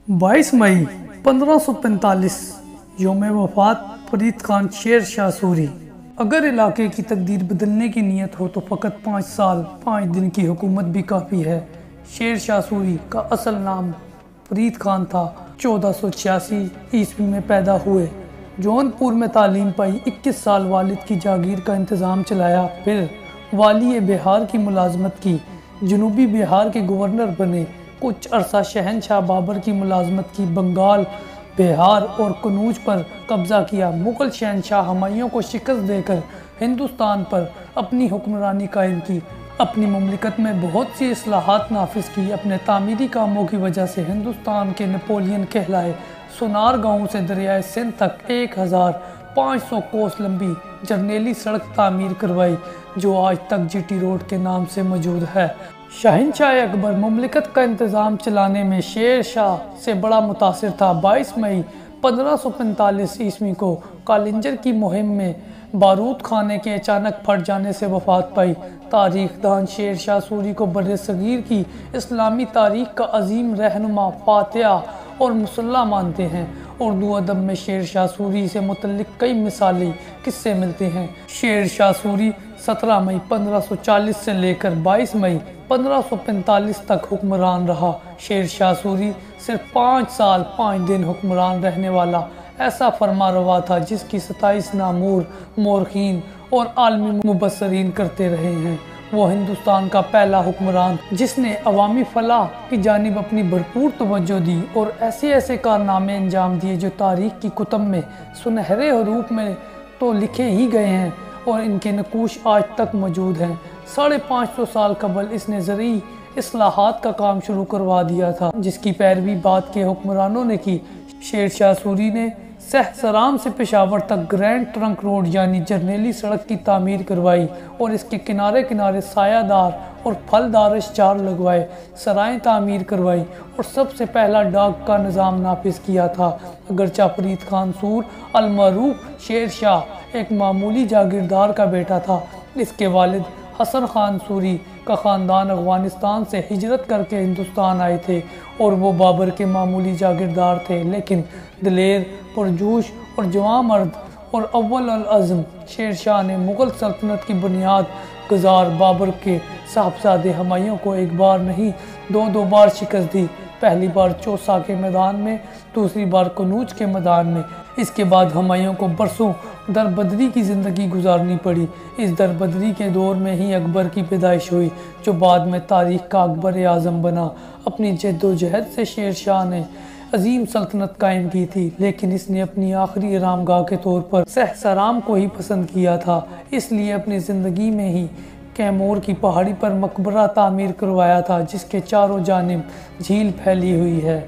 22 मई 1545 योम वफ़ात फरीद खान शेर शाह सूरी। अगर इलाके की तकदीर बदलने की नीयत हो तो फ़कत 5 साल 5 दिन की हुकूमत भी काफ़ी है। शेर शाह सूरी का असल नाम फरीद खान था। 1486 ईस्वी में पैदा हुए। जौनपुर में तालीम पाई। 21 साल वालिद की जागीर का इंतज़ाम चलाया। फिर वाली बिहार की मुलाजमत की। जनूबी बिहार के गवर्नर बने। कुछ अरसा शहनशाह बाबर की मुलाजमत की। बंगाल, बिहार और कनूज पर कब्जा किया। मुग़ल शहनशाह हुमायूं को शिकस्त देकर हिंदुस्तान पर अपनी हुक्मरानी कायम की। अपनी मुमलिकत में बहुत सी इस्लाहात नाफिज की। अपने तामीरी कामों की वजह से हिंदुस्तान के नेपोलियन कहलाए। सुनार गांव से दरियाए सिंध तक 1500 कोस लंबी जरनेली सड़क तामीर करवाई, जो आज तक जीटी रोड के नाम से मौजूद है। शहनशाह अकबर मुमलिकत का इंतज़ाम चलाने में शेर शाह से बड़ा मुतासिर था। 22 मई 1545 ईस्वी को कालिंजर की मुहिम में बारूद खाने के अचानक फट जाने से वफात पाई। तारीख दान शेर शाह सूरी को बर्रे सगीर की इस्लामी तारीख का अजीम रहनुमा, फातिहा और मुसल्ला मानते हैं। उर्दू अदब में शेर शाह सूरी से मुतल्लिक कई मिसाली किस्से मिलते हैं। शेर शाह सूरी 17 मई 1540 से लेकर 22 मई 1545 तक हुक्मरान रहा। शेर शाह सूरी सिर्फ 5 साल 5 दिन हुक्मरान रहने वाला ऐसा फरमा रवा था जिसकी 27 नामूर मोरखीन और आलमी मुबस्सरीन करते रहे हैं। वो हिंदुस्तान का पहला हुक्मरान जिसने अवामी फलाह की जानिब अपनी भरपूर तवज्जो दी और ऐसे ऐसे कारनामे अंजाम दिए जो तारीख की कुतुब में सुनहरे हरूफ में तो लिखे ही गए हैं और इनके नकूश आज तक मौजूद हैं। 550 साल कबल इसने ज़रूरी इस्लाहात का काम शुरू करवा दिया था, जिसकी पैरवी बाद के हुक्मरानों ने की। शेर शाह सूरी ने सहसराम से पेशावर तक ग्रैंड ट्रंक रोड यानी जरनेली सड़क की तामीर करवाई और इसके किनारे किनारे सायादार और फलदार अशजार लगवाए, सराएं तामीर करवाई और सबसे पहला डाक का निज़ाम नाफिज किया था। अगरचा फरीद खान सूर अल-मरूफ शेर शाह एक मामूली जागीरदार का बेटा था। इसके वालिद हसन खान सूरी का ख़ानदान अफ़गानिस्तान से हिजरत करके हिंदुस्तान आए थे और वो बाबर के मामूली जागीरदार थे, लेकिन दिलेर, पुरजोश और जवां मर्द और अव्वल अल अज़्म शेर शाह ने मुग़ल सल्तनत की बुनियाद गुज़ार बाबर के साहबजादे हुमायूं को एक बार नहीं 2 बार शिकस्त दी। पहली बार चौसा के मैदान में, दूसरी बार कनूज के मैदान में। इसके बाद हुमायूं को बरसों दरबदरी की ज़िंदगी गुजारनी पड़ी। इस दरबदरी के दौर में ही अकबर की पैदाइश हुई, जो बाद में तारीख का अकबर आज़म बना। अपनी जद्दोजहद से शेर शाह ने अजीम सल्तनत कायम की थी, लेकिन इसने अपनी आखिरी आरामगाह के तौर पर सहसराम को ही पसंद किया था। इसलिए अपनी ज़िंदगी में ही कैमूर की पहाड़ी पर मकबरा तामीर करवाया था, जिसके चारों जानिब झील फैली हुई है।